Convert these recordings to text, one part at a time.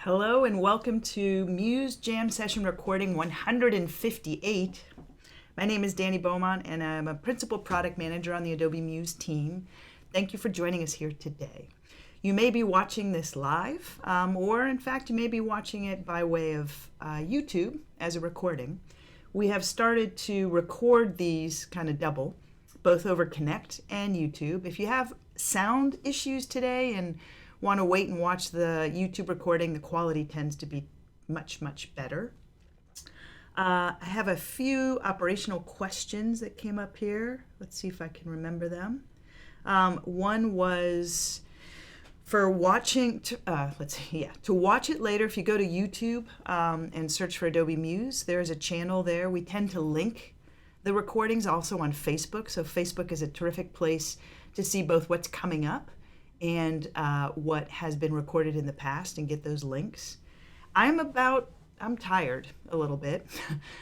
Hello and welcome to Muse Jam Session Recording 158. My name is Danny Beaumont and I'm a Principal Product Manager on the Adobe Muse team. Thank you for joining us here today. You may be watching this live, or in fact you may be watching it by way of YouTube as a recording. We have started to record these kind of double, both over Connect and YouTube. If you have sound issues today and want to wait and watch the YouTube recording, the quality tends to be much better. I have a few operational questions that came up here. Let's see if I can remember them. One was for watching, to watch it later, if you go to YouTube and search for Adobe Muse, there's a channel there. We tend to link the recordings also on Facebook. So Facebook is a terrific place to see both what's coming up and what has been recorded in the past and get those links. I'm tired a little bit.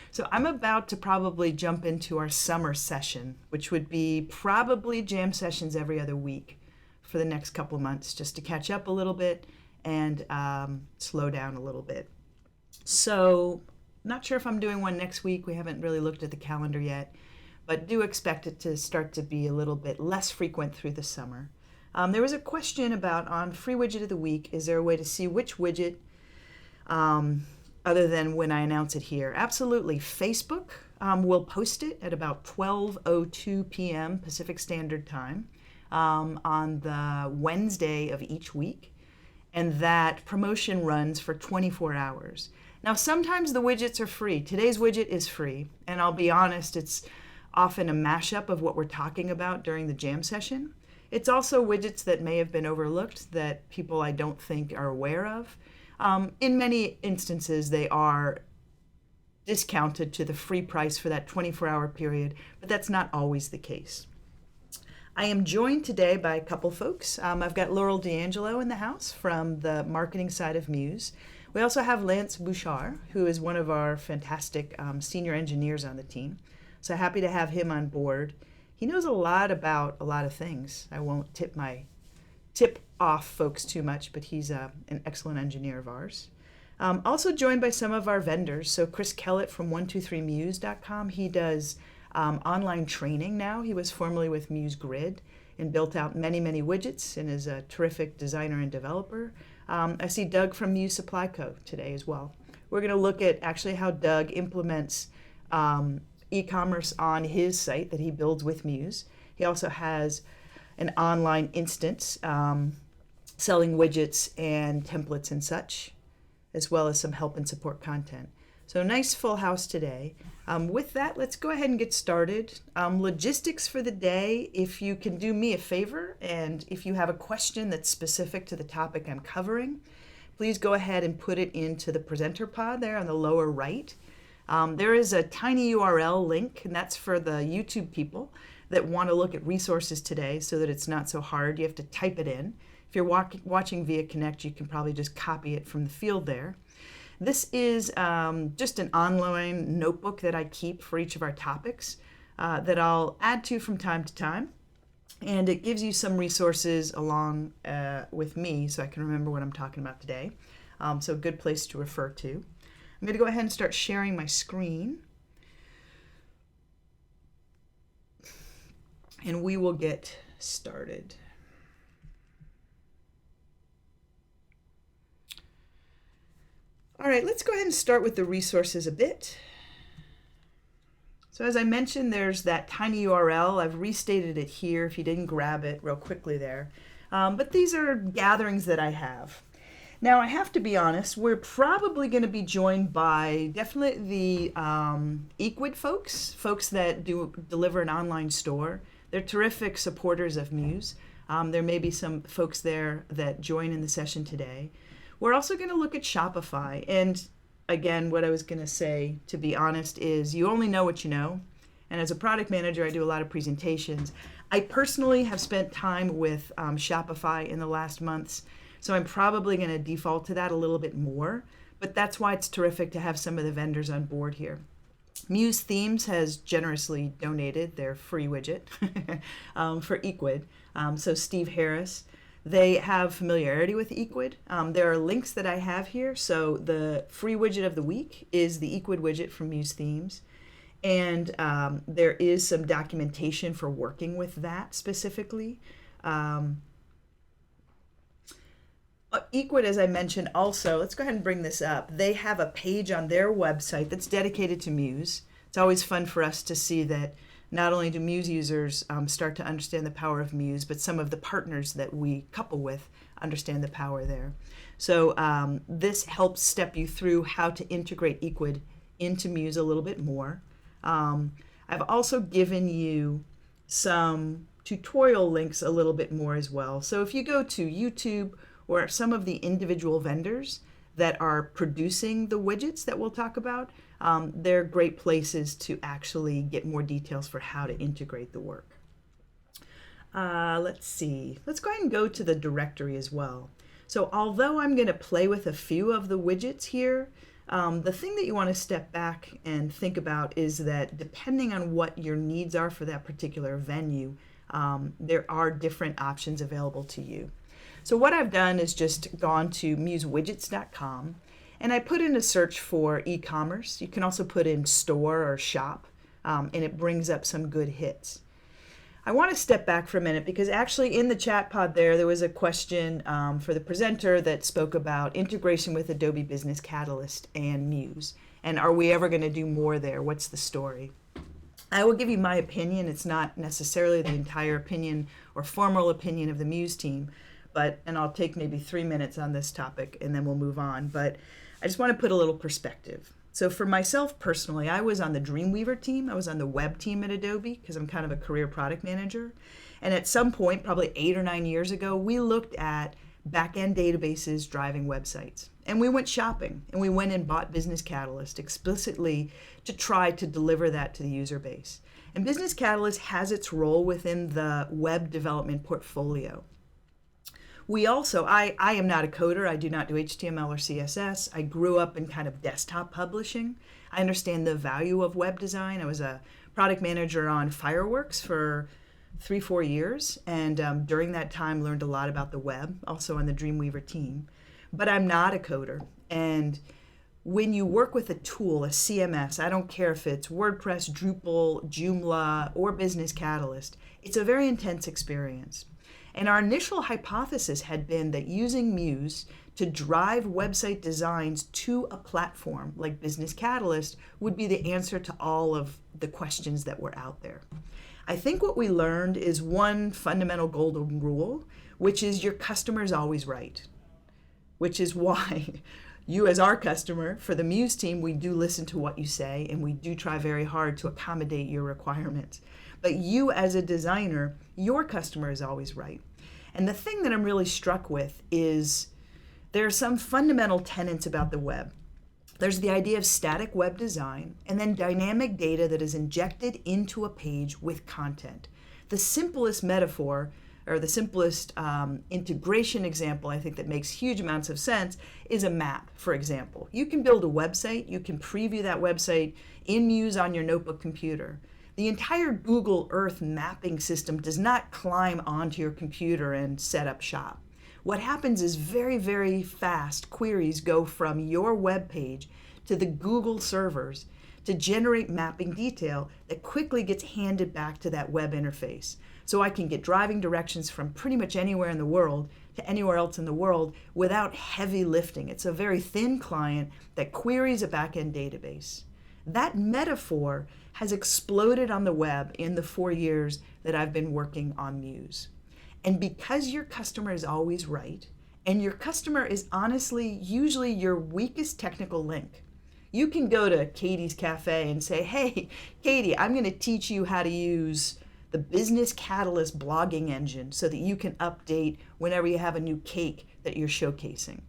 So I'm about to probably jump into our summer session, which would be probably jam sessions every other week for the next couple of months, just to catch up a little bit and slow down a little bit. So not sure if I'm doing one next week. We haven't really looked at the calendar yet, but do expect it to start to be a little bit less frequent through the summer. There was a question about on Free Widget of the Week, is there a way to see which widget other than when I announce it here? Absolutely. Facebook will post it at about 12:02 p.m. Pacific Standard Time on the Wednesday of each week, and that promotion runs for 24 hours. Now, sometimes the widgets are free. Today's widget is free, and I'll be honest, it's often a mashup of what we're talking about during the jam session. It's also widgets that may have been overlooked that people I don't think are aware of. In many instances, they are discounted to the free price for that 24-hour period, but that's not always the case. I am joined today by a couple folks. I've got Laurel D'Angelo in the house from the marketing side of Muse. We also have Lance Bouchard, who is one of our fantastic senior engineers on the team. So happy to have him on board. He knows a lot about a lot of things. I won't tip off folks too much, but he's an excellent engineer of ours. Also joined by some of our vendors. So Chris Kellett from 123muse.com. He does online training now. He was formerly with Muse Grid and built out many widgets and is a terrific designer and developer. I see Doug from Muse Supply Co. today as well. We're going to look at actually how Doug implements e-commerce on his site that he builds with Muse. He also has an online instance selling widgets and templates and such, as well as some help and support content. So nice full house today. With that, let's go ahead and get started. Logistics for the day, if you can do me a favor, and if you have a question that's specific to the topic I'm covering, please go ahead and put it into the presenter pod there on the lower right. There is a tiny URL link, and that's for the YouTube people that want to look at resources today so that it's not so hard. You have to type it in. If you're watching via Connect, you can probably just copy it from the field there. This is just an online notebook that I keep for each of our topics that I'll add to from time to time. And it gives you some resources along with me so I can remember what I'm talking about today. So a good place to refer to. I'm going to go ahead and start sharing my screen. And we will get started. All right, let's go ahead and start with the resources a bit. So as I mentioned, there's that tiny URL. I've restated it here if you didn't grab it real quickly there. But these are gatherings that I have. Now, I have to be honest, we're probably going to be joined by definitely the Equid folks that deliver an online store. They're terrific supporters of Muse. There may be some folks there that join in the session today. We're also going to look at Shopify. And again, what I was going to say, to be honest, is you only know what you know. And as a product manager, I do a lot of presentations. I personally have spent time with Shopify in the last months. So I'm probably going to default to that a little bit more, but that's why it's terrific to have some of the vendors on board here. Muse Themes has generously donated their free widget for Equid. So Steve Harris, they have familiarity with Equid. There are links that I have here. So the free widget of the week is the Equid widget from Muse Themes. And there is some documentation for working with that specifically. Equid, as I mentioned, also, let's go ahead and bring this up. They have a page on their website that's dedicated to Muse. It's always fun for us to see that not only do Muse users start to understand the power of Muse, but some of the partners that we couple with understand the power there. So this helps step you through how to integrate Equid into Muse a little bit more. I've also given you some tutorial links a little bit more as well. So if you go to YouTube or some of the individual vendors that are producing the widgets that we'll talk about, they're great places to actually get more details for how to integrate the work. Let's see. Let's go ahead and go to the directory as well. So although I'm going to play with a few of the widgets here, the thing that you want to step back and think about is that depending on what your needs are for that particular venue, there are different options available to you. So what I've done is just gone to musewidgets.com and I put in a search for e-commerce. You can also put in store or shop, and it brings up some good hits. I want to step back for a minute because actually in the chat pod there was a question for the presenter that spoke about integration with Adobe Business Catalyst and Muse. And are we ever going to do more there? What's the story? I will give you my opinion. It's not necessarily the entire opinion or formal opinion of the Muse team, and I'll take maybe 3 minutes on this topic and then we'll move on. But I just want to put a little perspective. So for myself personally, I was on the Dreamweaver team. I was on the web team at Adobe because I'm kind of a career product manager. And at some point, probably 8 or 9 years ago, we looked at back-end databases driving websites. And we went shopping and we went and bought Business Catalyst explicitly to try to deliver that to the user base. And Business Catalyst has its role within the web development portfolio. We also, I am not a coder. I do not do HTML or CSS. I grew up in kind of desktop publishing. I understand the value of web design. I was a product manager on Fireworks for 3-4 years, and during that time learned a lot about the web, also on the Dreamweaver team. But I'm not a coder. And when you work with a tool, a CMS, I don't care if it's WordPress, Drupal, Joomla, or Business Catalyst, it's a very intense experience. And our initial hypothesis had been that using Muse to drive website designs to a platform like Business Catalyst would be the answer to all of the questions that were out there. I think what we learned is one fundamental golden rule, which is your customer is always right, which is why you as our customer, for the Muse team, we do listen to what you say and we do try very hard to accommodate your requirements. But you as a designer, your customer is always right. And the thing that I'm really struck with is there are some fundamental tenets about the web. There's the idea of static web design and then dynamic data that is injected into a page with content. The simplest metaphor or the simplest integration example I think that makes huge amounts of sense is a map, for example. You can build a website, you can preview that website in Muse on your notebook computer. The entire Google Earth mapping system does not climb onto your computer and set up shop. What happens is very, very fast queries go from your web page to the Google servers to generate mapping detail that quickly gets handed back to that web interface. So I can get driving directions from pretty much anywhere in the world to anywhere else in the world without heavy lifting. It's a very thin client that queries a back-end database. That metaphor has exploded on the web in the 4 years that I've been working on Muse. And because your customer is always right, and your customer is honestly usually your weakest technical link, you can go to Katie's Cafe and say, hey, Katie, I'm going to teach you how to use the Business Catalyst blogging engine so that you can update whenever you have a new cake that you're showcasing.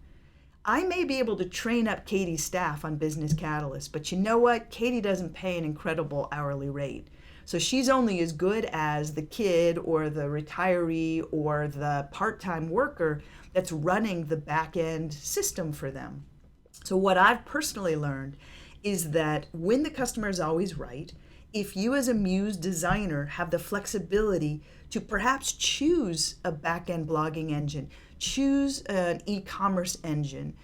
I may be able to train up Katie's staff on Business Catalyst, but you know what? Katie doesn't pay an incredible hourly rate. So she's only as good as the kid or the retiree or the part-time worker that's running the back-end system for them. So what I've personally learned is that when the customer is always right, If you as a Muse designer have the flexibility to perhaps choose a back-end blogging engine, choose an e-commerce engine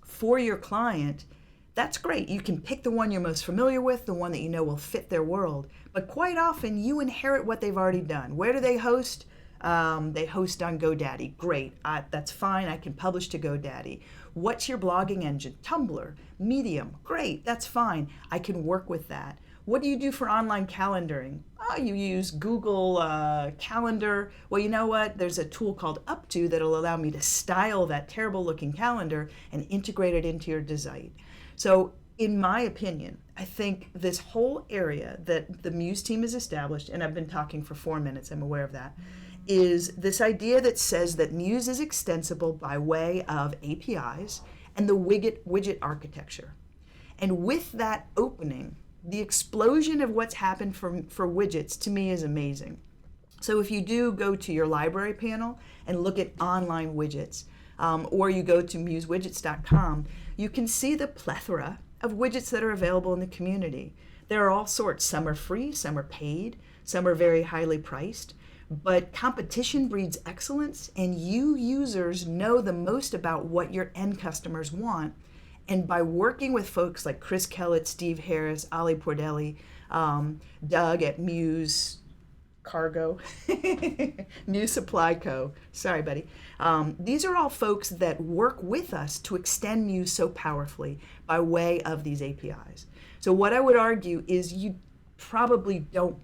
for your client, that's great. You can pick the one you're most familiar with, the one that you know will fit their world. But quite often you inherit what they've already done. Where do they host? They host on GoDaddy. Great. That's fine. I can publish to GoDaddy. What's your blogging engine? Tumblr, Medium. Great. That's fine. I can work with that. What do you do for online calendaring? Oh, you use Google Calendar. Well, you know what? There's a tool called Upto that'll allow me to style that terrible looking calendar and integrate it into your design. So in my opinion, I think this whole area that the Muse team has established, and I've been talking for 4 minutes, I'm aware of that, is this idea that says that Muse is extensible by way of APIs and the widget architecture. And with that opening, the explosion of what's happened for widgets to me is amazing. So if you do go to your library panel and look at online widgets, or you go to musewidgets.com, you can see the plethora of widgets that are available in the community. There are all sorts. Some are free, some are paid, some are very highly priced. But competition breeds excellence, and you users know the most about what your end customers want. And by working with folks like Chris Kellett, Steve Harris, Ali Pordelli, Doug at Muse Cargo, Muse Supply Co. Sorry, buddy. These are all folks that work with us to extend Muse so powerfully by way of these APIs. So what I would argue is you probably don't,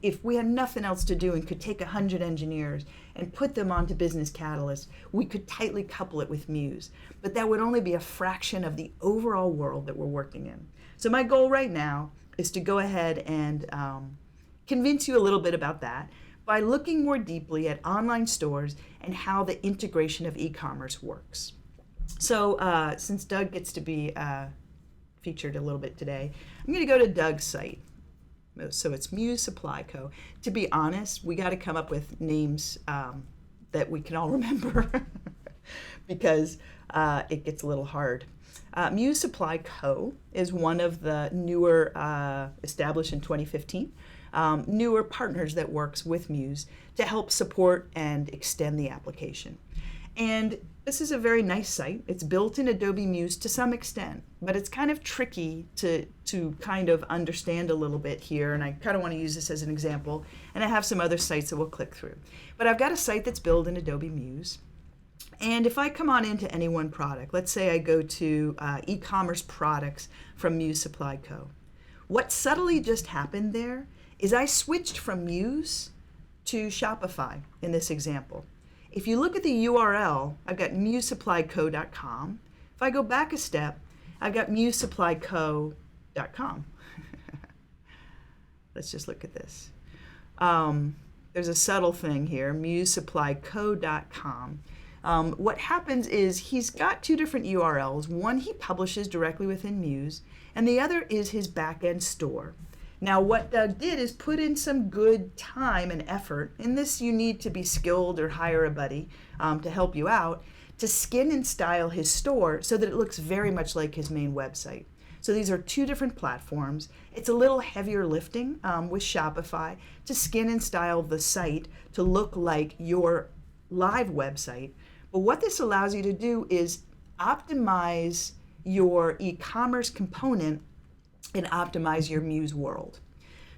if we had nothing else to do and could take 100 engineers and put them onto Business Catalyst, we could tightly couple it with Muse. But that would only be a fraction of the overall world that we're working in. So my goal right now is to go ahead and convince you a little bit about that by looking more deeply at online stores and how the integration of e-commerce works. So since Doug gets to be featured a little bit today, I'm going to go to Doug's site. So it's Muse Supply Co. To be honest, we got to come up with names that we can all remember because it gets a little hard. Muse Supply Co. is one of the newer, established in 2015, newer partners that works with Muse to help support and extend the application. And this is a very nice site. It's built in Adobe Muse to some extent, but it's kind of tricky to kind of understand a little bit here, and I kind of want to use this as an example, and I have some other sites that we'll click through. But I've got a site that's built in Adobe Muse, and if I come on into any one product, let's say I go to e-commerce products from Muse Supply Co. What subtly just happened there is I switched from Muse to Shopify in this example. If you look at the URL, I've got musesupplyco.com. If I go back a step, I've got musesupplyco.com. Let's just look at this. There's a subtle thing here, musesupplyco.com. What happens is he's got two different URLs. One he publishes directly within Muse, and the other is his back-end store. Now, what Doug did is put in some good time and effort. In this, you need to be skilled or hire a buddy to help you out to skin and style his store so that it looks very much like his main website. So these are two different platforms. It's a little heavier lifting with Shopify to skin and style the site to look like your live website. But what this allows you to do is optimize your e-commerce component and optimize your Muse world.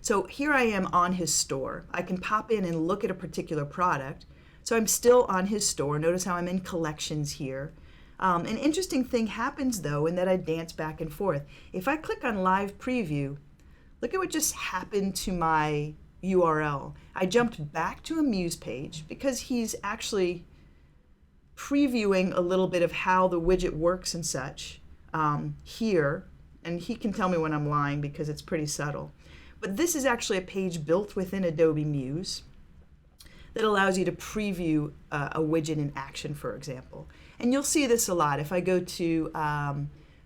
So here I am on his store. I can pop in and look at a particular product. So I'm still on his store. Notice how I'm in collections here. An interesting thing happens though in that I dance back and forth. If I click on live preview, look at what just happened to my URL. I jumped back to a Muse page because he's actually previewing a little bit of how the widget works and such here. And he can tell me when I'm lying because it's pretty subtle. But this is actually a page built within Adobe Muse that allows you to preview a widget in action, for example. And you'll see this a lot. If I go to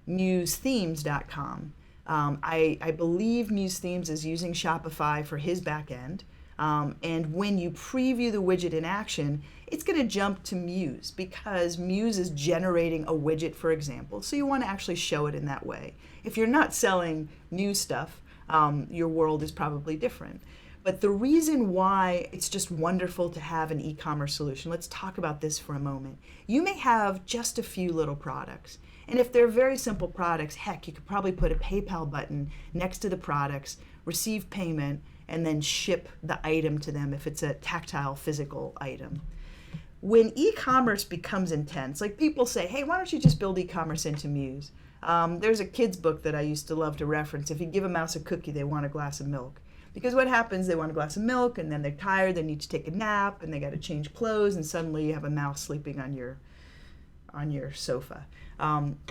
musethemes.com, I believe Muse Themes is using Shopify for his back end. And when you preview the widget in action, it's going to jump to Muse because Muse is generating a widget, for example. So you want to actually show it in that way. If you're not selling new stuff, your world is probably different. But the reason why it's just wonderful to have an e-commerce solution, let's talk about this for a moment. You may have just a few little products. And if they're very simple products, heck, you could probably put a PayPal button next to the products, receive payment, and then ship the item to them if it's a tactile, physical item. When e-commerce becomes intense, like people say, hey, why don't you just build e-commerce into Muse? There's a kid's book that I used to love to reference. If you give a mouse a cookie, they want a glass of milk. Because what happens, they want a glass of milk, and then they're tired, they need to take a nap, and they got to change clothes, and suddenly you have a mouse sleeping on your sofa.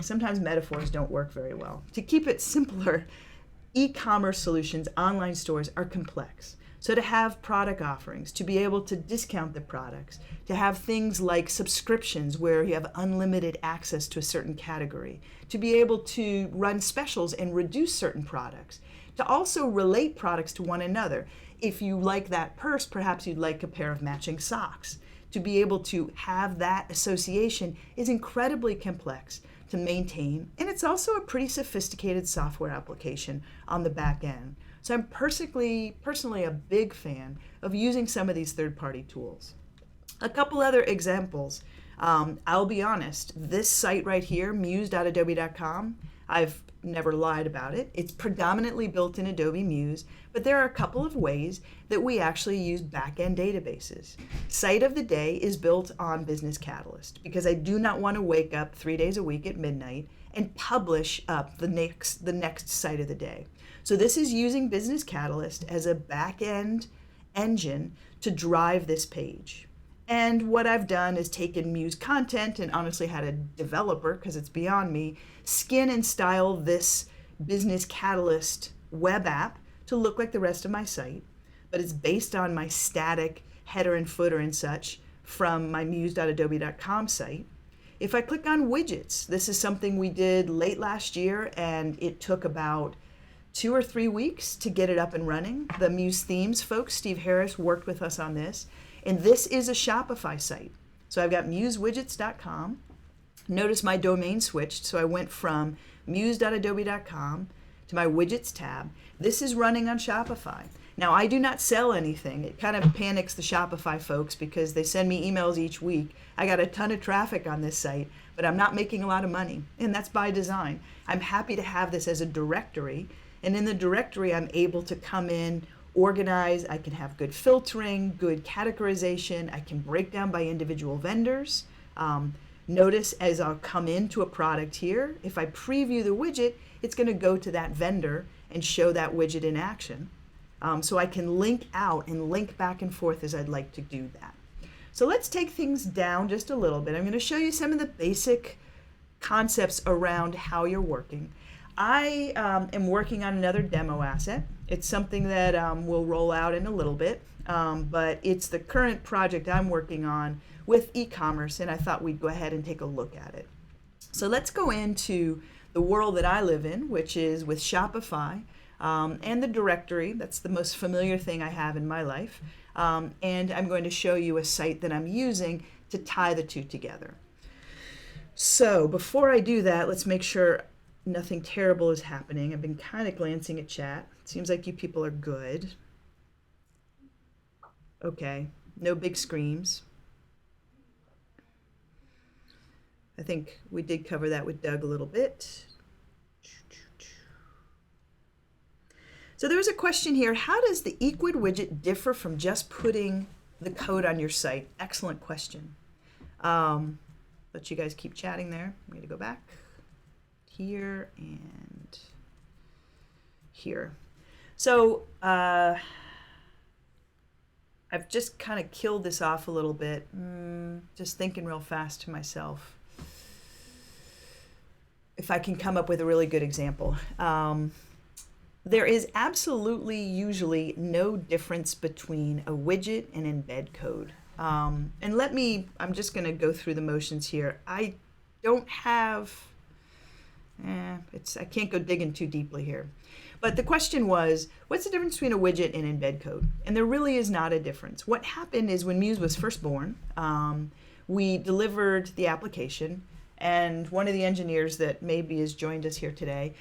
Sometimes metaphors don't work very well. To keep it simpler, e-commerce solutions, online stores are complex. So to have product offerings, to be able to discount the products, to have things like subscriptions where you have unlimited access to a certain category, to be able to run specials and reduce certain products, to also relate products to one another. If you like that purse, perhaps you'd like a pair of matching socks. To be able to have that association is incredibly complex to maintain, and it's also a pretty sophisticated software application on the back end. So I'm personally a big fan of using some of these third-party tools. A couple other examples. I'll be honest, this site right here, muse.adobe.com, I've never lied about it. It's predominantly built in Adobe Muse, but there are a couple of ways that we actually use back-end databases. Site of the day is built on Business Catalyst because I do not want to wake up 3 days a week at midnight and publish up the next site of the day. So this is using Business Catalyst as a back-end engine to drive this page. And what I've done is taken Muse content and honestly had a developer, because it's beyond me, skin and style this Business Catalyst web app to look like the rest of my site, but it's based on my static header and footer and such from my muse.adobe.com site. If I click on widgets, this is something we did late last year, and it took about 2 or 3 weeks to get it up and running. The Muse Themes folks, Steve Harris, worked with us on this. And this is a Shopify site. So I've got musewidgets.com. Notice my domain switched, so I went from muse.adobe.com to my widgets tab. This is running on Shopify. Now, I do not sell anything. It kind of panics the Shopify folks because they send me emails each week. I got a ton of traffic on this site, but I'm not making a lot of money, and that's by design. I'm happy to have this as a directory, and in the directory, I'm able to come in, organize, I can have good filtering, good categorization, I can break down by individual vendors. Notice as I'll come into a product here, if I preview the widget, it's going to go to that vendor and show that widget in action. So I can link out and link back and forth as I'd like to do that. So let's take things down just a little bit. I'm going to show you some of the basic concepts around how you're working. I am working on another demo asset. It's something that we'll roll out in a little bit, but it's the current project I'm working on with e-commerce, and I thought we'd go ahead and take a look at it. So let's go into the world that I live in, which is with Shopify and the directory. That's the most familiar thing I have in my life. And I'm going to show you a site that I'm using to tie the two together. So before I do that, let's make sure nothing terrible is happening. I've been kind of glancing at chat. It seems like you people are good. Okay, no big screams. I think we did cover that with Doug a little bit. So there's a question here. How does the Equid widget differ from just putting the code on your site? Excellent question. Let you guys keep chatting there. I'm going to go back here and here. So I've just kind of killed this off a little bit, just thinking real fast to myself. If I can come up with a really good example. There is absolutely usually no difference between a widget and embed code. And I'm just going to go through the motions here. I don't have, I can't go digging too deeply here. But the question was, what's the difference between a widget and embed code? And there really is not a difference. What happened is when Muse was first born, we delivered the application, and one of the engineers that maybe has joined us here today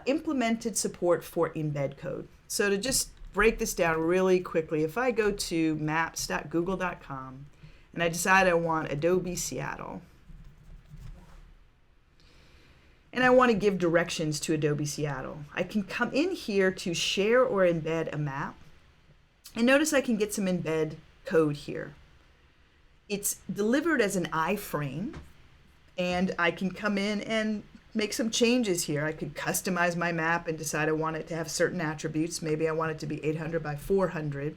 implemented support for embed code. So to just break this down really quickly, if I go to maps.google.com and I decide I want Adobe Seattle, and I want to give directions to Adobe Seattle, I can come in here to share or embed a map. And notice I can get some embed code here. It's delivered as an iframe, and I can come in and make some changes here. I could customize my map and decide I want it to have certain attributes. Maybe I want it to be 800 by 400.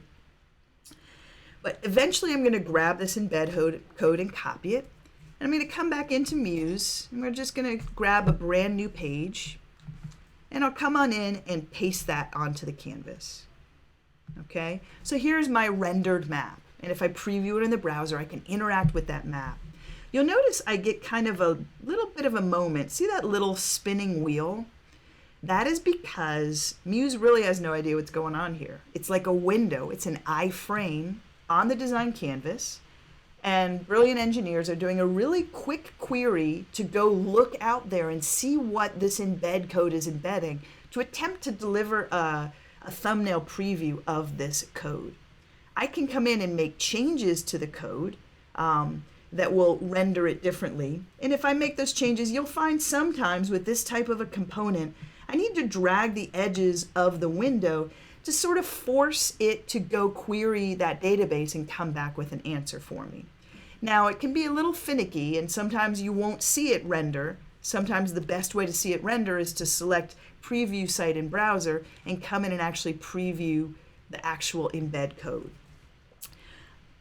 But eventually I'm going to grab this embed code and copy it. And I'm going to come back into Muse, and we're just going to grab a brand new page, and I'll come on in and paste that onto the canvas. Okay, so here's my rendered map, and if I preview it in the browser, I can interact with that map. You'll notice I get kind of a little bit of a moment. See that little spinning wheel? That is because Muse really has no idea what's going on here. It's like a window. It's an iframe on the design canvas, and brilliant engineers are doing a really quick query to go look out there and see what this embed code is embedding to attempt to deliver a thumbnail preview of this code. I can come in and make changes to the code that will render it differently. And if I make those changes, you'll find sometimes with this type of a component, I need to drag the edges of the window to sort of force it to go query that database and come back with an answer for me. Now, it can be a little finicky, and sometimes you won't see it render. Sometimes the best way to see it render is to select Preview Site in Browser and come in and actually preview the actual embed code.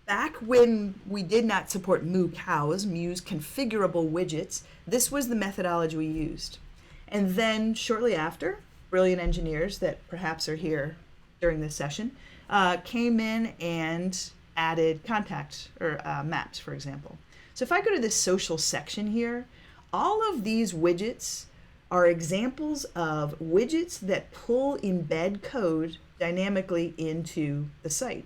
Back when we did not support MooCows, Muse Configurable Widgets, this was the methodology we used. And then shortly after, brilliant engineers that perhaps are here during this session came in and added contact or maps, for example. So if I go to this social section here, all of these widgets are examples of widgets that pull embed code dynamically into the site.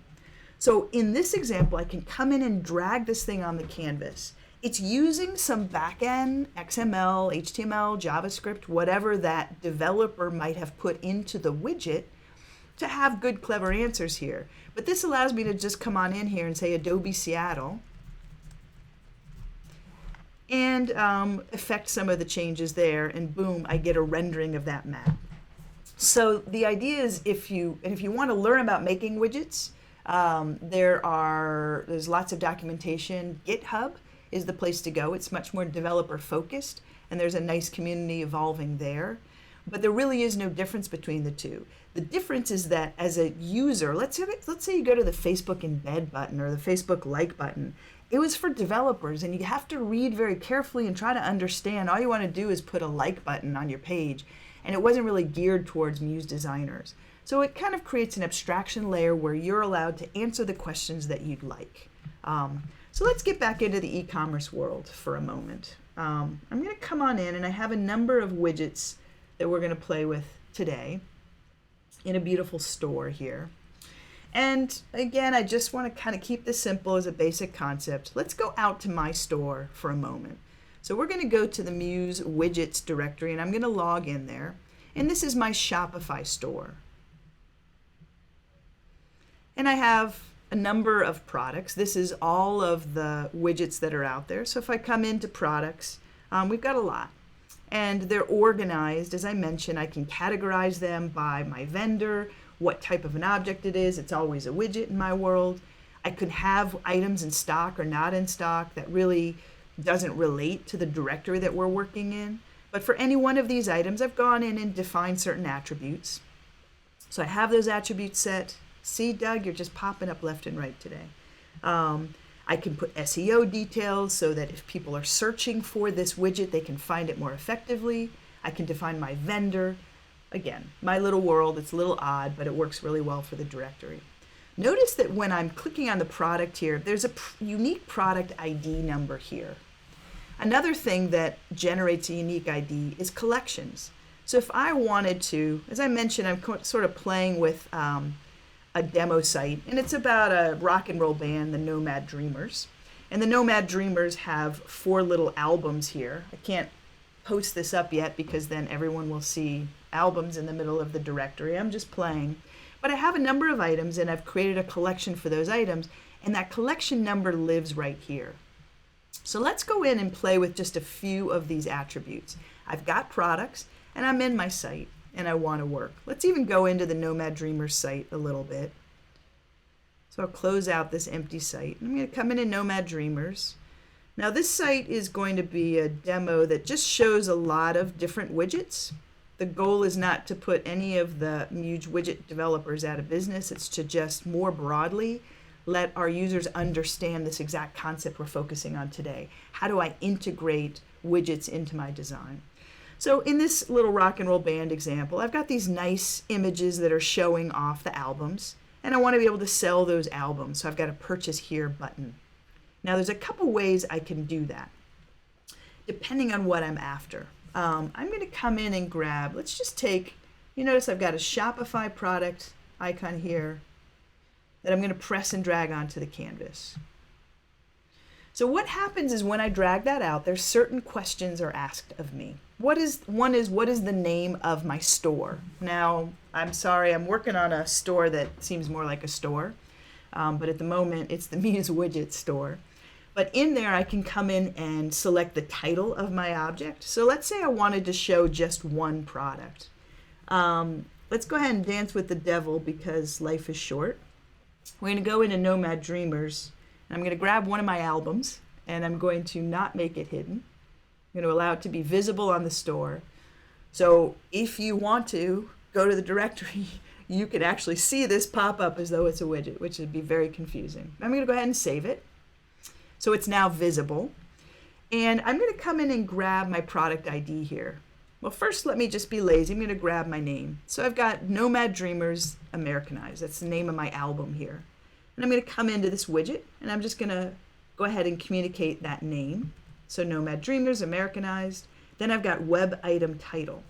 So in this example, I can come in and drag this thing on the canvas. It's using some backend XML, HTML, JavaScript, whatever that developer might have put into the widget to have good, clever answers here. But this allows me to just come on in here and say Adobe Seattle and affect some of the changes there, and boom, I get a rendering of that map. So the idea is if you want to learn about making widgets, there's lots of documentation. GitHub is the place to go. It's much more developer focused, and there's a nice community evolving there. But there really is no difference between the two. The difference is that as a user, let's say you go to the Facebook embed button or the Facebook like button. It was for developers, and you have to read very carefully and try to understand. All you want to do is put a like button on your page, and it wasn't really geared towards Muse designers. So it kind of creates an abstraction layer where you're allowed to answer the questions that you'd like. So let's get back into the e-commerce world for a moment. I'm going to come on in, and I have a number of widgets that we're going to play with today in a beautiful store here. And again, I just want to kind of keep this simple as a basic concept. Let's go out to my store for a moment. So we're going to go to the Muse widgets directory, and I'm going to log in there. And this is my Shopify store. And I have a number of products. This is all of the widgets that are out there. So if I come into products, we've got a lot. And they're organized. As I mentioned, I can categorize them by my vendor, what type of an object it is. It's always a widget in my world. I could have items in stock or not in stock that really doesn't relate to the directory that we're working in. But for any one of these items, I've gone in and defined certain attributes. So I have those attributes set. See, Doug, you're just popping up left and right today. I can put SEO details so that if people are searching for this widget, they can find it more effectively. I can define my vendor. Again, my little world, it's a little odd, but it works really well for the directory. Notice that when I'm clicking on the product here, there's a unique product ID number here. Another thing that generates a unique ID is collections. So if I wanted to, as I mentioned, I'm sort of playing with a demo site, and it's about a rock and roll band, the Nomad Dreamers. And the Nomad Dreamers have 4 little albums here. I can't post this up yet because then everyone will see albums in the middle of the directory. I'm just playing. But I have a number of items and I've created a collection for those items, and that collection number lives right here. So let's go in and play with just a few of these attributes. I've got products and I'm in my site and I want to work. Let's even go into the Nomad Dreamers site a little bit. So I'll close out this empty site. I'm going to come into Nomad Dreamers. Now this site is going to be a demo that just shows a lot of different widgets. The goal is not to put any of the Muse widget developers out of business. It's to just more broadly let our users understand this exact concept we're focusing on today. How do I integrate widgets into my design? So in this little rock and roll band example, I've got these nice images that are showing off the albums, and I want to be able to sell those albums. So I've got a purchase here button. Now there's a couple ways I can do that, depending on what I'm after. I'm going to come in and grab, let's just take, you notice I've got a Shopify product icon here that I'm going to press and drag onto the canvas. So what happens is when I drag that out, there's certain questions are asked of me. What is the name of my store? Now, I'm sorry, I'm working on a store that seems more like a store, but at the moment it's the Muse Widget store. But in there I can come in and select the title of my object. So let's say I wanted to show just one product. Let's go ahead and dance with the devil because life is short. We're going to go into Nomad Dreamers, and I'm going to grab one of my albums, and I'm going to not make it hidden. I'm going to allow it to be visible on the store. So if you want to go to the directory, you can actually see this pop up as though it's a widget, which would be very confusing. I'm going to go ahead and save it. So it's now visible. And I'm going to come in and grab my product ID here. Well, first let me just be lazy. I'm going to grab my name. So I've got Nomad Dreamers Americanized. That's the name of my album here. And I'm going to come into this widget, and I'm just going to go ahead and communicate that name. So Nomad Dreamers Americanized. Then I've got web item title.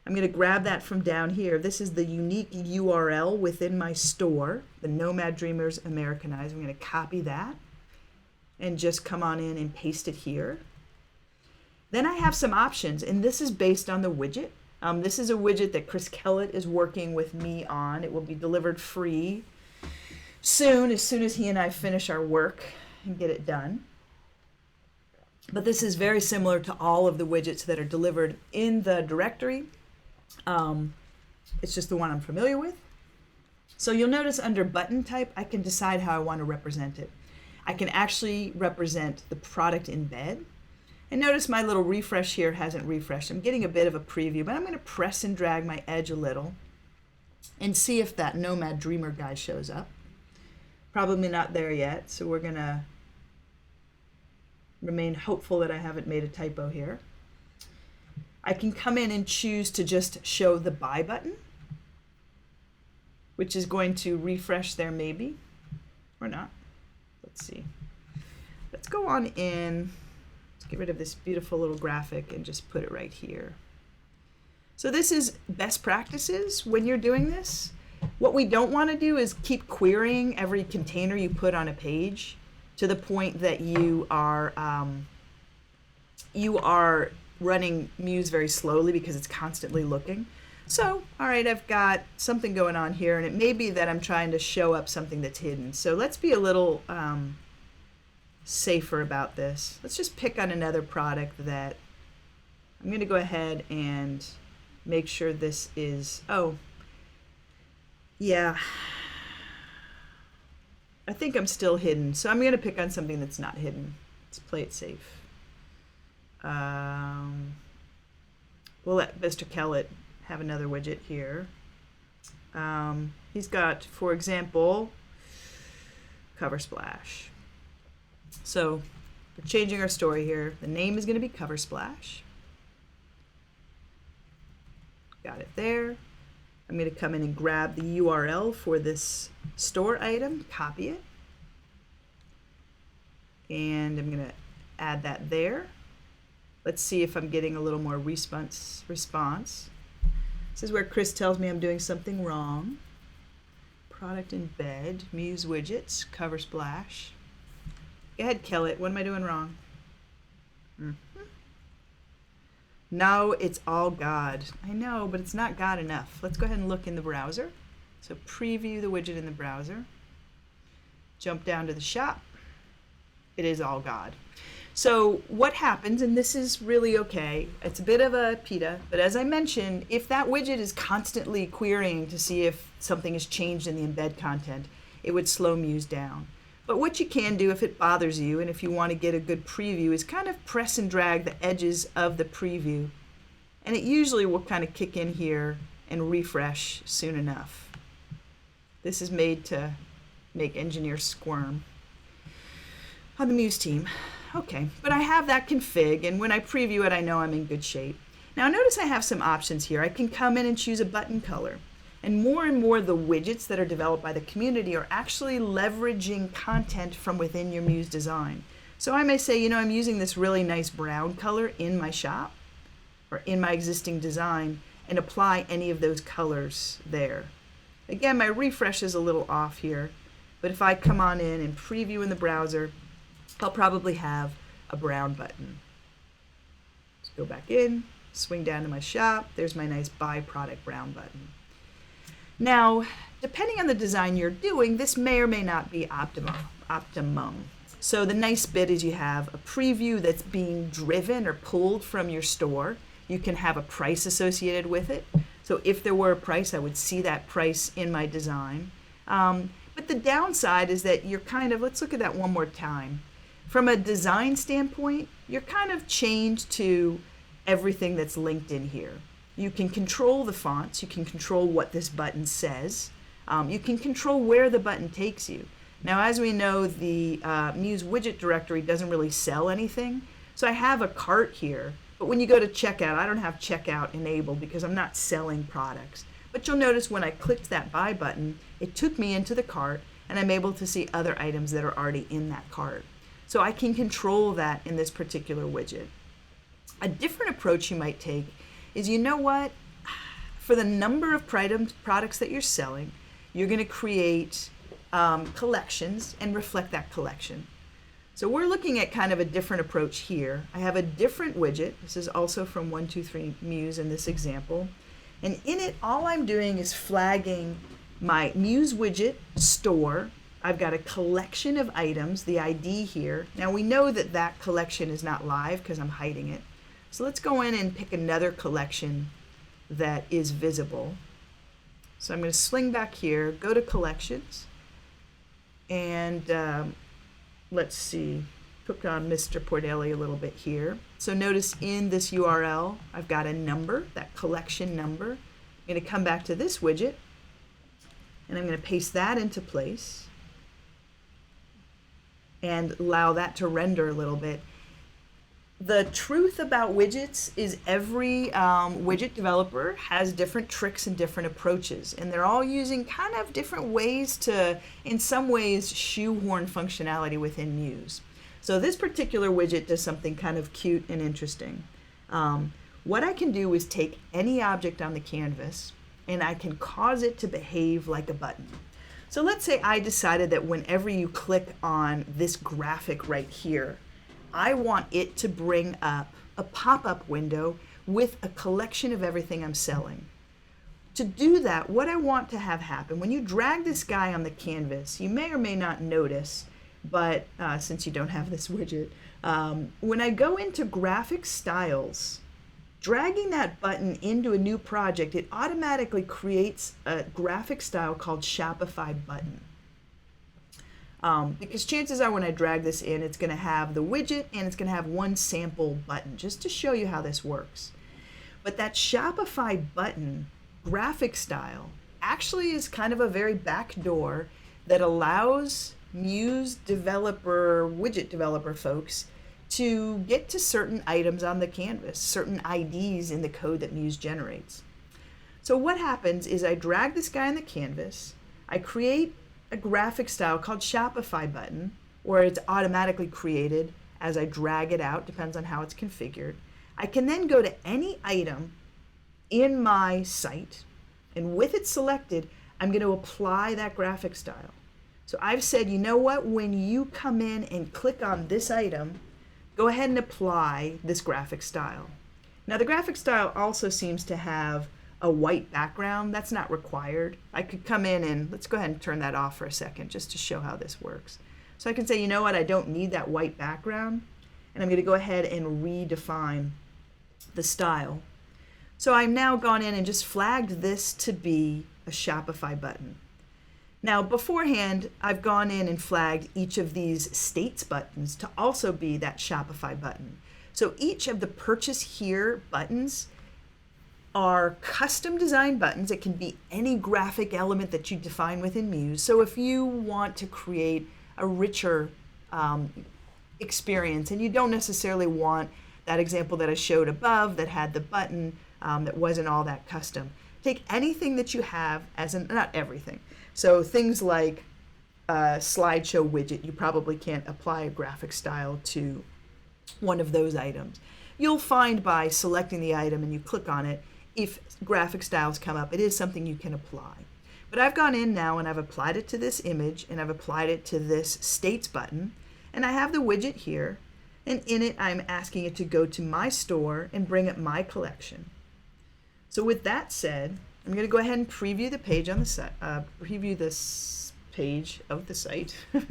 I'm going to grab that from down here. This is the unique URL within my store, the Nomad Dreamers Americanized. I'm going to copy that and just come on in and paste it here. Then I have some options, and this is based on the widget. This is a widget that Chris Kellett is working with me on. It will be delivered free soon as he and I finish our work and get it done. But this is very similar to all of the widgets that are delivered in the directory. It's just the one I'm familiar with. So you'll notice under button type, I can decide how I want to represent it. I can actually represent the product embed. And notice my little refresh here hasn't refreshed. I'm getting a bit of a preview, but I'm going to press and drag my edge a little and see if that Nomad Dreamer guy shows up. Probably not there yet, so we're going to remain hopeful that I haven't made a typo here. I can come in and choose to just show the buy button, which is going to refresh there maybe, or not. Let's see. Let's go on in. Get rid of this beautiful little graphic and just put it right here. So this is best practices when you're doing this. What we don't want to do is keep querying every container you put on a page to the point that you are running Muse very slowly because it's constantly looking. So, all right, I've got something going on here, and it may be that I'm trying to show up something that's hidden. So let's be a little safer about this. Let's just pick on another product that I'm going to go ahead and make sure this is, oh, yeah, I think I'm still hidden. So I'm going to pick on something that's not hidden. Let's play it safe. We'll let Mr. Kellett have another widget here. He's got, for example, Cover Splash. So we're changing our story here. The name is going to be Cover Splash. Got it there. I'm going to come in and grab the URL for this store item, copy it, and I'm going to add that there. Let's see if I'm getting a little more response. This is where Chris tells me I'm doing something wrong. Product embed, Muse widgets, Cover Splash. Go ahead, kill it. What am I doing wrong? No, it's all God. I know, but it's not God enough. Let's go ahead and look in the browser. So preview the widget in the browser. Jump down to the shop. It is all God. So what happens, and this is really okay, it's a bit of a PETA, but as I mentioned, if that widget is constantly querying to see if something has changed in the embed content, it would slow Muse down. But what you can do if it bothers you and if you want to get a good preview is kind of press and drag the edges of the preview. And it usually will kind of kick in here and refresh soon enough. This is made to make engineers squirm on the Muse team. Okay, but I have that config, and when I preview it, I know I'm in good shape. Now notice I have some options here. I can come in and choose a button color. And more the widgets that are developed by the community are actually leveraging content from within your Muse design. So I may say, you know, I'm using this really nice brown color in my shop or in my existing design and apply any of those colors there. Again, my refresh is a little off here, but if I come on in and preview in the browser, I'll probably have a brown button. Let's go back in, swing down to my shop. There's my nice byproduct brown button. Now, depending on the design you're doing, this may or may not be optimum. So the nice bit is you have a preview that's being driven or pulled from your store. You can have a price associated with it. So if there were a price, I would see that price in my design. But the downside is that you're kind of, let's look at that one more time. From a design standpoint, you're kind of chained to everything that's linked in here. You can control the fonts, you can control what this button says, you can control where the button takes you. Now, as we know, the Muse widget directory doesn't really sell anything, so I have a cart here, but when you go to checkout, I don't have checkout enabled because I'm not selling products. But you'll notice when I clicked that buy button, it took me into the cart, and I'm able to see other items that are already in that cart. So I can control that in this particular widget. A different approach you might take is, you know what, for the number of products that you're selling, you're going to create collections and reflect that collection. So we're looking at kind of a different approach here. I have a different widget. This is also from 123 Muse in this example. And in it, all I'm doing is flagging my Muse widget store. I've got a collection of items, the ID here. Now we know that that collection is not live because I'm hiding it. So let's go in and pick another collection that is visible. So I'm going to swing back here, go to collections, and let's see, click on Mr. Pordelli a little bit here. So notice in this URL, I've got a number, that collection number. I'm going to come back to this widget, and I'm going to paste that into place and allow that to render a little bit. The truth about widgets is every widget developer has different tricks and different approaches, and they're all using kind of different ways to, in some ways, shoehorn functionality within Muse. So this particular widget does something kind of cute and interesting. What I can do is take any object on the canvas and I can cause it to behave like a button. So let's say I decided that whenever you click on this graphic right here, I want it to bring up a pop-up window with a collection of everything I'm selling. To do that, what I want to have happen, when you drag this guy on the canvas, you may or may not notice, but since you don't have this widget, when I go into graphic styles, dragging that button into a new project, it automatically creates a graphic style called Shopify button. Because chances are when I drag this in, it's going to have the widget and it's going to have one sample button, just to show you how this works. But that Shopify button graphic style actually is kind of a very backdoor that allows Muse developer, widget developer folks to get to certain items on the canvas, certain IDs in the code that Muse generates. So what happens is I drag this guy on the canvas, I create a graphic style called Shopify button, or it's automatically created as I drag it out, depends on how it's configured. I can then go to any item in my site, and with it selected, I'm going to apply that graphic style. So I've said, you know what, when you come in and click on this item, go ahead and apply this graphic style. Now the graphic style also seems to have a white background. That's not required. I could come in and, let's go ahead and turn that off for a second just to show how this works. So I can say, you know what, I don't need that white background, and I'm going to go ahead and redefine the style. So I've now gone in and just flagged this to be a Shopify button. Now beforehand, I've gone in and flagged each of these states buttons to also be that Shopify button. So each of the purchase here buttons are custom design buttons. It can be any graphic element that you define within Muse. So if you want to create a richer experience and you don't necessarily want that example that I showed above that had the button that wasn't all that custom, take anything that you have as not everything. So things like a slideshow widget, you probably can't apply a graphic style to one of those items. You'll find by selecting the item and you click on it, if graphic styles come up, it is something you can apply. But I've gone in now and I've applied it to this image and I've applied it to this states button, and I have the widget here, and in it I'm asking it to go to my store and bring up my collection. So with that said, I'm going to go ahead and preview the page on the site, preview this page of the site. I'm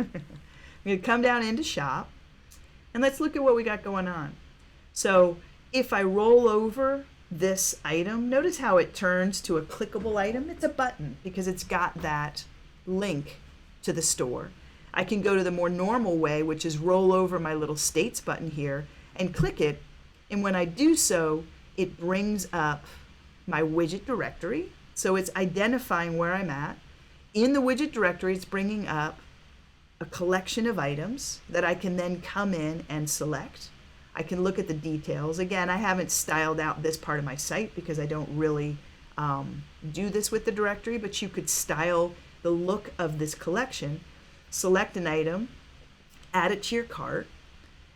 going to come down into shop and let's look at what we got going on. So if I roll over this item, notice how it turns to a clickable item. It's a button because it's got that link to the store. I can go to the more normal way, which is roll over my little states button here and click it. And when I do so, it brings up my widget directory. So it's identifying where I'm at. In the widget directory, it's bringing up a collection of items that I can then come in and select. I can look at the details. Again, I haven't styled out this part of my site because I don't really do this with the directory, but you could style the look of this collection, select an item, add it to your cart,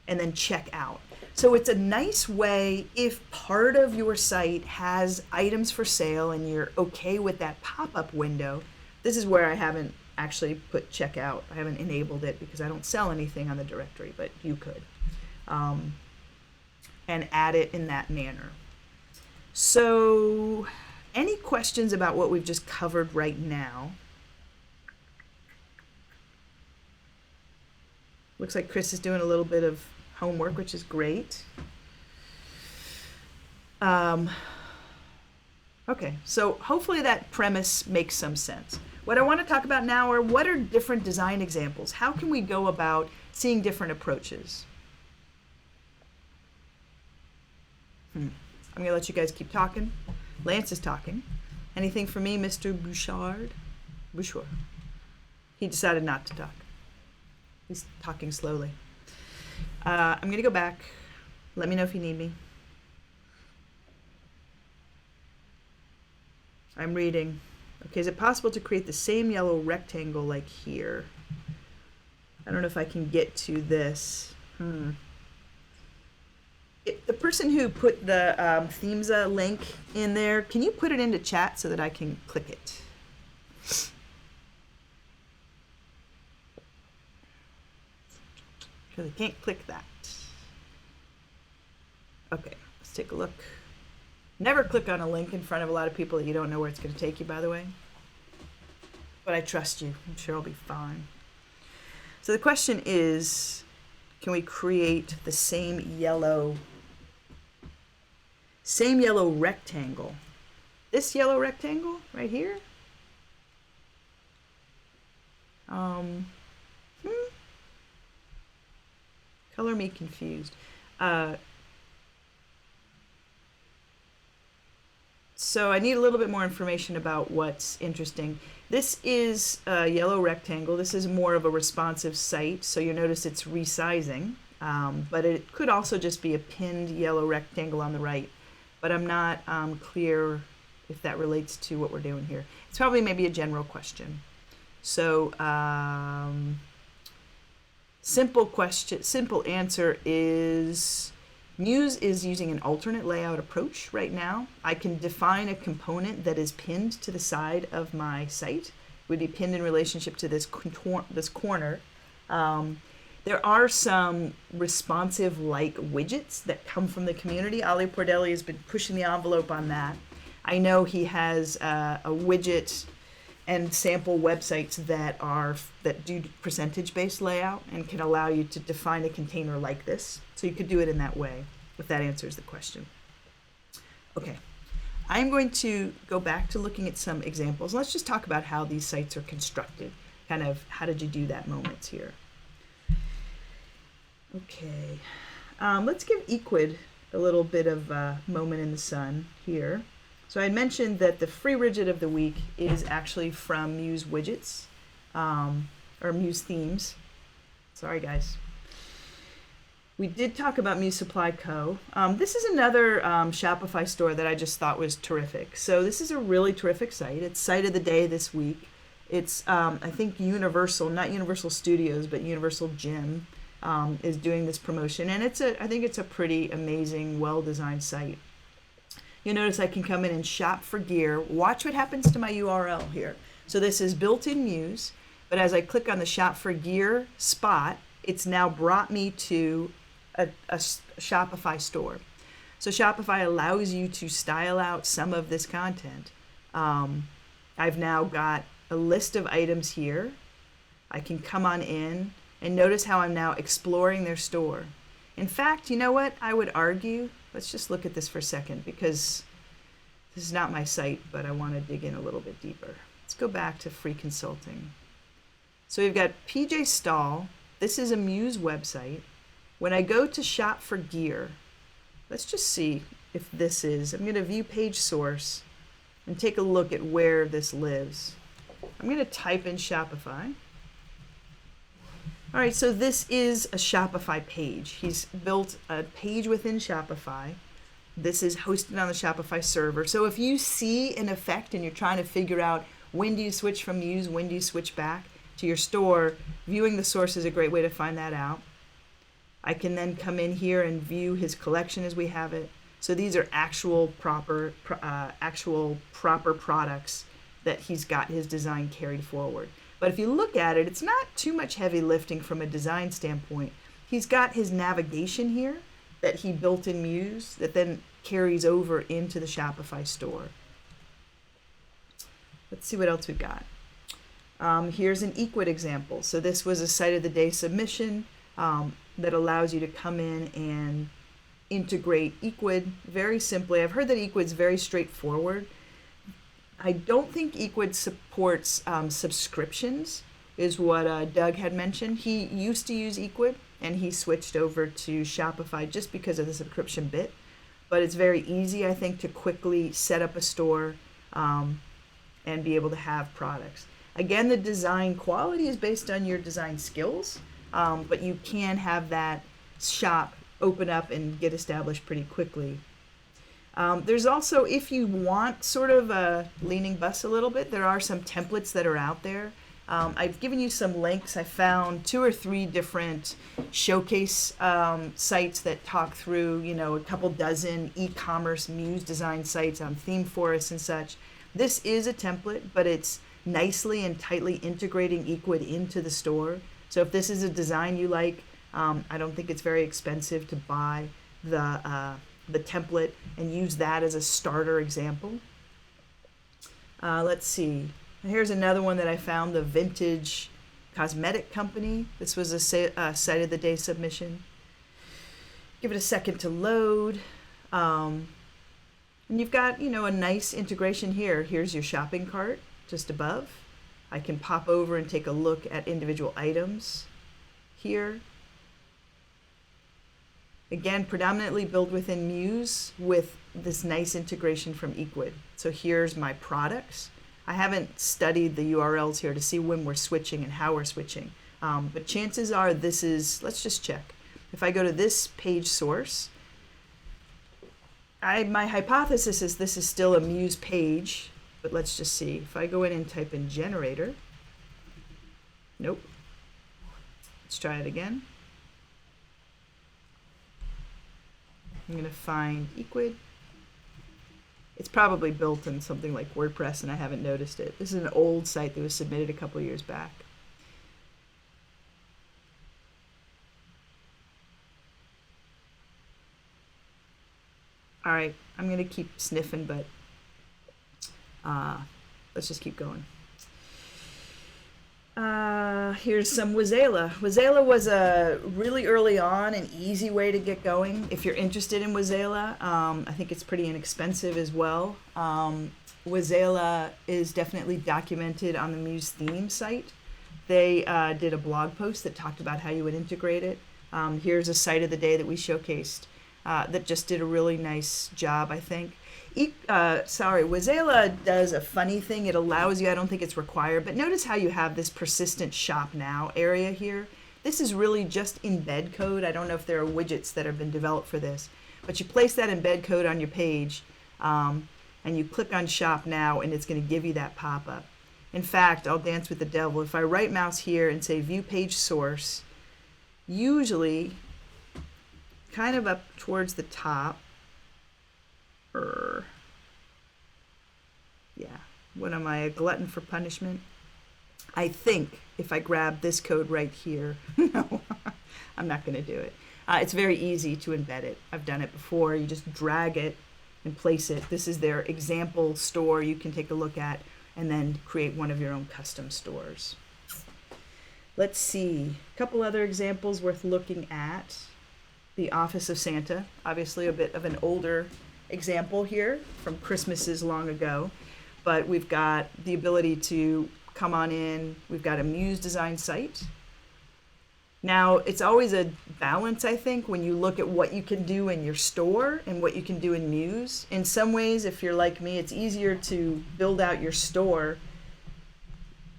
and then check out. So it's a nice way if part of your site has items for sale and you're okay with that pop-up window. This is where I haven't actually put checkout. I haven't enabled it because I don't sell anything on the directory, but you could. And add it in that manner. So any questions about what we've just covered right now? Looks like Chris is doing a little bit of homework, which is great. Okay, so hopefully that premise makes some sense. What I want to talk about now are what are different design examples? How can we go about seeing different approaches? I'm going to let you guys keep talking. Lance is talking. Anything for me, Mr. Bouchard? Bouchard. He decided not to talk. He's talking slowly. I'm going to go back. Let me know if you need me. I'm reading. Okay, is it possible to create the same yellow rectangle like here? I don't know if I can get to this. The person who put the Themesa link in there, can you put it into chat so that I can click it? Because I can't click that. Okay, let's take a look. Never click on a link in front of a lot of people that you don't know where it's going to take you, by the way. But I trust you. I'm sure I'll be fine. So the question is, can we create the same yellow rectangle? This yellow rectangle right here? Color me confused. So I need a little bit more information about what's interesting. This is a yellow rectangle. This is more of a responsive site, so you'll notice it's resizing, but it could also just be a pinned yellow rectangle on the right, but I'm not clear if that relates to what we're doing here. It's probably maybe a general question. So simple answer is Muse is using an alternate layout approach right now. I can define a component that is pinned to the side of my site, would be pinned in relationship to this corner. There are some responsive like widgets that come from the community. Ali Pordelli has been pushing the envelope on that. I know he has a widget and sample websites that do percentage-based layout and can allow you to define a container like this. So you could do it in that way, if that answers the question. Okay, I'm going to go back to looking at some examples. Let's just talk about how these sites are constructed. Kind of how did you do that moments here. Okay, let's give Equid a little bit of a moment in the sun here. So I mentioned that the free widget of the week is actually from Muse Widgets, or Muse Themes. Sorry, guys. We did talk about Muse Supply Co. This is another Shopify store that I just thought was terrific. So this is a really terrific site. It's site of the day this week. It's, I think Universal, not Universal Studios, but Universal Gym is doing this promotion. And I think it's a pretty amazing, well-designed site. You'll notice I can come in and shop for gear. Watch what happens to my URL here. So this is built in Muse, but as I click on the shop for gear spot, it's now brought me to a Shopify store. So Shopify allows you to style out some of this content. I've now got a list of items here. I can come on in and notice how I'm now exploring their store. In fact, you know what? I would argue, let's just look at this for a second because this is not my site, but I want to dig in a little bit deeper. Let's go back to free consulting. So we've got PJ Stahl. This is a Muse website. When I go to shop for gear, let's just see if this is, I'm going to view page source and take a look at where this lives. I'm going to type in Shopify. All right, so this is a Shopify page. He's built a page within Shopify. This is hosted on the Shopify server. So if you see an effect and you're trying to figure out when do you switch from Muse, when do you switch back to your store, viewing the source is a great way to find that out. I can then come in here and view his collection as we have it. So these are actual proper products that he's got his design carried forward. But if you look at it, it's not too much heavy lifting from a design standpoint. He's got his navigation here that he built in Muse that then carries over into the Shopify store. Let's see what else we've got. Here's an Equid example. So this was a site of the day submission that allows you to come in and integrate Equid very simply. I've heard that Equid's very straightforward. I don't think Equid supports subscriptions, is what Doug had mentioned. He used to use Equid, and he switched over to Shopify just because of the subscription bit. But it's very easy, I think, to quickly set up a store and be able to have products. Again, the design quality is based on your design skills, but you can have that shop open up and get established pretty quickly. There's also, if you want sort of a leaning bus a little bit, there are some templates that are out there. I've given you some links. I found 2 or 3 different showcase sites that talk through, a couple dozen e-commerce Muse design sites on ThemeForest and such. This is a template, but it's nicely and tightly integrating Equid into the store. So if this is a design you like, I don't think it's very expensive to buy the template and use that as a starter example. Let's see. Here's another one that I found, the Vintage Cosmetic Company. This was a site of the day submission. Give it a second to load. And you've got, a nice integration here. Here's your shopping cart just above. I can pop over and take a look at individual items here. Again, predominantly built within Muse with this nice integration from Equid. So here's my products. I haven't studied the URLs here to see when we're switching and how we're switching. But chances are this is, let's just check. If I go to this page source, my hypothesis is this is still a Muse page, but let's just see. If I go in and type in generator, nope. Let's try it again. I'm going to find Equid. It's probably built in something like WordPress and I haven't noticed it. This is an old site that was submitted a couple years back. All right, I'm gonna keep sniffing, but let's just keep going. Here's some Wazela. Wazela was a really early on an easy way to get going if you're interested in Wazela. I think it's pretty inexpensive as well. Wazela is definitely documented on the Muse theme site. They did a blog post that talked about how you would integrate it. Here's a site of the day that we showcased that just did a really nice job, I think. Wazela does a funny thing. It allows you, I don't think it's required, but notice how you have this persistent shop now area here. This is really just embed code. I don't know if there are widgets that have been developed for this, but you place that embed code on your page and you click on shop now and it's going to give you that pop-up. In fact, I'll dance with the devil. If I right mouse here and say view page source, usually kind of up towards the top, yeah, what am I, a glutton for punishment? I think if I grab this code right here, no, I'm not going to do it. It's very easy to embed it. I've done it before. You just drag it and place it. This is their example store you can take a look at and then create one of your own custom stores. Let's see, a couple other examples worth looking at. The Office of Santa, obviously a bit of an older example here from Christmases long ago, but we've got the ability to come on in. We've got a Muse design site. Now, it's always a balance, I think, when you look at what you can do in your store and what you can do in Muse. In some ways, if you're like me, it's easier to build out your store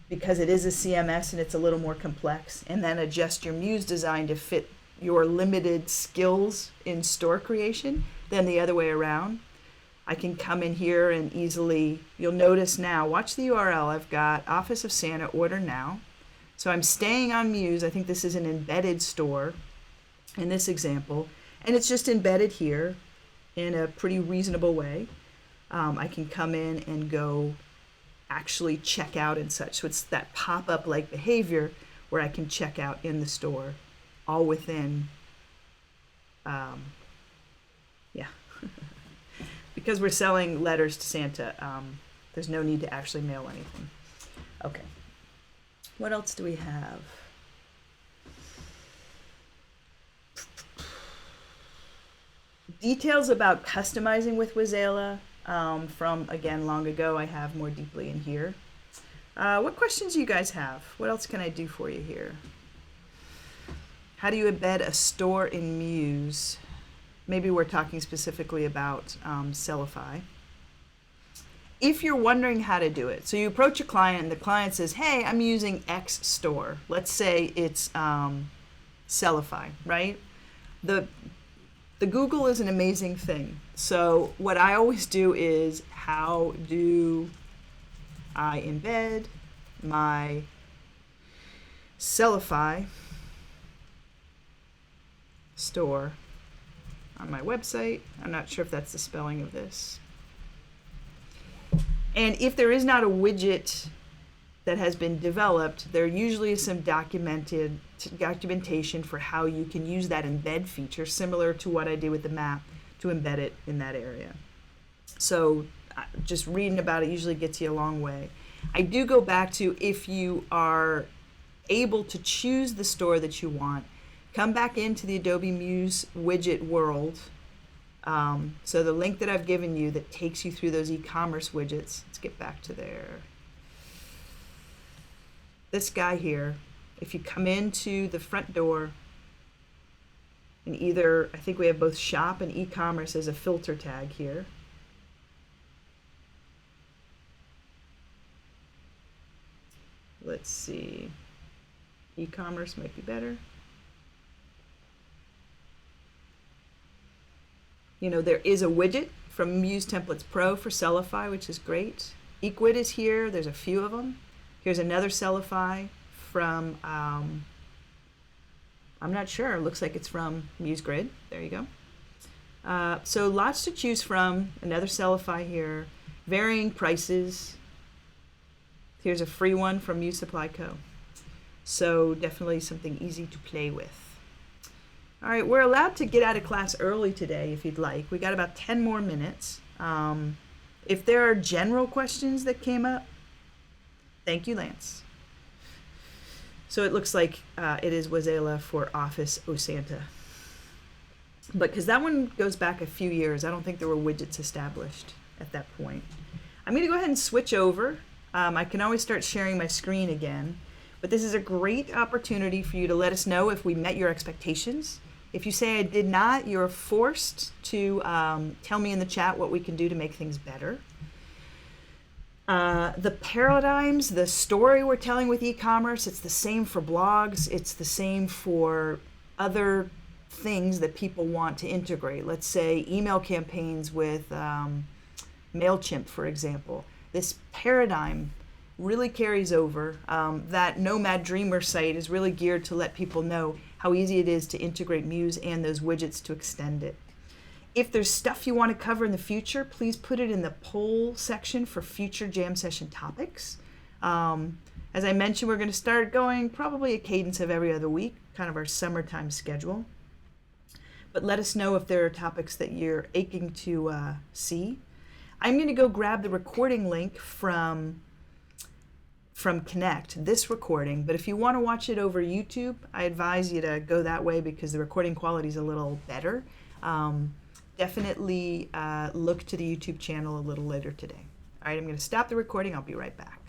because it is a CMS and it's a little more complex, and then adjust your Muse design to fit your limited skills in store creation than the other way around. I can come in here and easily, you'll notice now, watch the URL, I've got Office of Santa order now. So I'm staying on Muse. I think this is an embedded store in this example, and it's just embedded here in a pretty reasonable way. I can come in and go actually check out and such. So it's that pop-up like behavior where I can check out in the store, all within, yeah. Because we're selling letters to Santa, there's no need to actually mail anything. Okay. What else do we have? Details about customizing with Wazela from, again, long ago. I have more deeply in here. What questions do you guys have? What else can I do for you here? How do you embed a store in Muse? Maybe we're talking specifically about Sellify. If you're wondering how to do it, so you approach a client and the client says, hey, I'm using X store. Let's say it's Sellify, right? The Google is an amazing thing. So what I always do is, how do I embed my Sellify store on my website? I'm not sure if that's the spelling of this. And if there is not a widget that has been developed, there usually is some documentation for how you can use that embed feature, similar to what I did with the map, to embed it in that area. So just reading about it usually gets you a long way. I do go back to, if you are able to choose the store that you want, come back into the Adobe Muse widget world. So the link that I've given you that takes you through those e-commerce widgets, let's get back to there. This guy here, if you come into the front door, and either, I think we have both shop and e-commerce as a filter tag here. Let's see, e-commerce might be better. You know, there is a widget from Muse Templates Pro for Sellify, which is great. Equid is here. There's a few of them. Here's another Sellify from, I'm not sure. It looks like it's from MuseGrid. There you go. So lots to choose from. Another Sellify here. Varying prices. Here's a free one from U Supply Co. So definitely something easy to play with. All right, we're allowed to get out of class early today if you'd like. We got about 10 more minutes. If there are general questions that came up, thank you, Lance. So it looks like it is Wazela for Office OSANTA. But because that one goes back a few years, I don't think there were widgets established at that point. I'm going to go ahead and switch over. I can always start sharing my screen again. But this is a great opportunity for you to let us know if we met your expectations. If you say I did not, you're forced to tell me in the chat what we can do to make things better. The paradigms, the story we're telling with e-commerce, it's the same for blogs. It's the same for other things that people want to integrate. Let's say email campaigns with MailChimp, for example. This paradigm really carries over. That Nomad Dreamer site is really geared to let people know how easy it is to integrate Muse and those widgets to extend it. If there's stuff you want to cover in the future, please put it in the poll section for future jam session topics. As I mentioned, we're going to start going probably a cadence of every other week, kind of our summertime schedule. But let us know if there are topics that you're aching to see. I'm going to go grab the recording link from Connect, this recording, but if you want to watch it over YouTube, I advise you to go that way because the recording quality is a little better. Definitely look to the YouTube channel a little later today. All right, I'm going to stop the recording. I'll be right back.